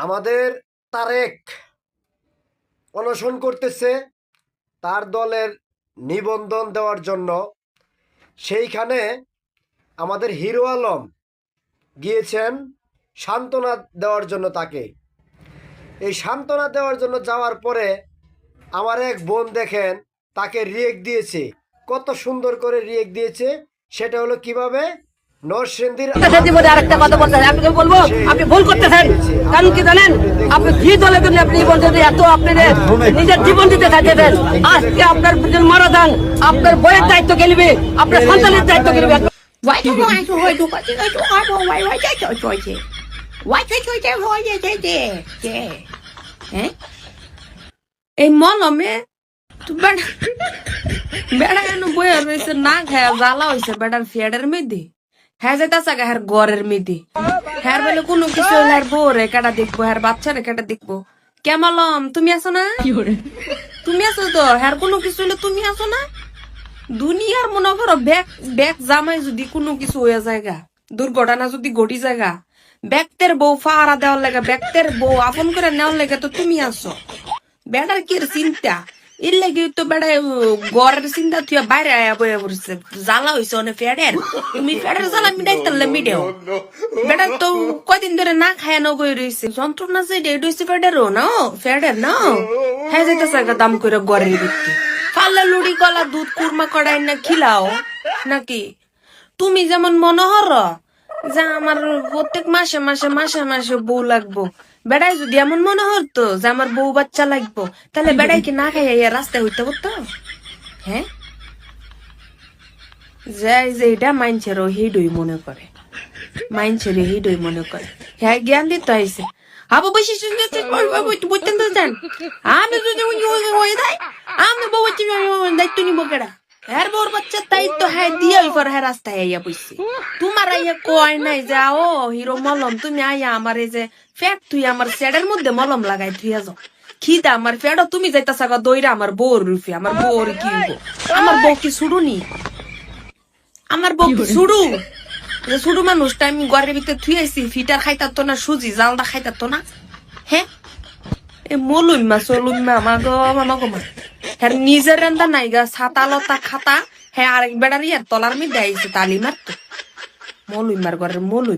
আমাদের তারেক অনশন করতেছে তার দলের নিবন্ধন দেওয়ার জন্য। সেইখানে আমাদের হিরো আলম গিয়েছেন সান্ত্বনা দেওয়ার জন্য তাকে। এই সান্ত্বনা দেওয়ার জন্য যাওয়ার পরে আমার এক বোন দেখেন তাকে রিয়েক্ট দিয়েছে, কত সুন্দর করে রিয়েক্ট দিয়েছে। সেটা হলো কিভাবে নরসিংদীর আরেকটা কথা বলতেন, আপনাকে বলবো আপনি ভুল করতেছেন। কারণ কি জানেন, আপনি যে দলের জন্য আপনি বলছেন এত আপনি নিজের জীবন দিতে চাইতেছেন, আজকে আপনার মারা যান, আপনার বইয়ের দায়িত্ব কে নেবে, আপনার সন্তানের দায়িত্ব কে নেবে? এই মলমে বেড়া কেন বইয়া রয়েছে, না খায় জ্বালা হয়েছে বেড়ার ফিয়াডের মেয়েদি। হ্যাঁ যাইতাছে হ্যার গড়ের মেয়েদি, হ্যার বলে কোনো কিছু হ্যার বউ রে কেটা দেখবো, হ্যার বাচ্চা রে কেটা দেখবো। কেমলম তুমি আছো না? তুমি আছো তো? হ্যার কোনো কিছু হলে তুমি আছো না? দুনিয়ার মনে করো ব্যাগ ব্যাগ জামাই যদি কোনো কিছু হয়ে জায়গা, দুর্ঘটনা যদি ঘটি জায়গা, ব্যক্তের বউ ফাড়া দেওয়ার লেগে, ব্যক্তের বউ আপন করে নেওয়ার লেগে তো তুমি আছো। বেড়ার কি চিন্তা, এর লেগে তো বেড়ায় গড়ের চিন্তা তুই বাইরে আয়া বয়ে পড়ছে। জ্বালা হয়েছে অনেক ফেডের, তুমি ফেডের জ্বালা মিটাইতে মিটেও। বেড়ার তো কয়দিন ধরে না খায় না গই রয়েছে, যন্ত্রণা যে ডেট হয়েছে ফেডেরও না, ফেডের না হ্যাঁ যাইতেছে দাম করে গড়ের বিক্রি। ফাল্লা লুড়ি কলা দুধ কুরমা কড়াই না খিলাও নাকি? তুমি যেমন মনোহর যে আমার প্রত্যেক মাসে মাসে মাসে মাসে বউ লাগবো, বেড়াই যদি এমন মনে হতো যে আমার বউ বাচ্চা লাগবো, তাহলে বেড়াই কি না খাইয়া রাস্তায় হইতে পারতো? হ্যাঁ, যাই যে এটা মাইনছের হিডই মনে করে, মাইনছের হিডই মনে করে। হ্যাঁ জ্ঞান দিতে হয়েছে আবু বেশি বুঝতেন তো জান, আমি যদি আমি বউ দায়িত্ব নিবো কেডা? হ্যার বউর বাচ্চার দায়িত্ব হ্যাঁ দিয়ে পর হ্যাঁ রাস্তায় আইয়া বসছি। তোমার আইয়া কয় নাই যে ও হিরো মলম তুমি আইয়া আমার এই যে ফ্যাট তুই আমার স্যাডের মধ্যে মলম লাগাই থুইয়া যাও। খিদা আমার ফ্যাটও তুমি যাইতাছ দইরা আমার বউর রুফে, আমার বউর কি হইব? আমার বউ কি শুরুনি? আমার বউ কি শুরু? শুরু মানুষটা আমি ঘরের ভিতরে থুইয়াছি, ফিটার খাইতাতো না, সুজি জালদা খাইতাতো না। হ্যাঁ এ মলুইমা চলুইমা আমাগো মামাগো মা হ্যাঁ নিজের রান্না নাই গা, ছাতা লতা খাতা হ্যাঁ আরেক বেড়ার ইয়ার তলার মধ্যে আইছে তালি মারতো। মলুইমার ঘরের মলুই।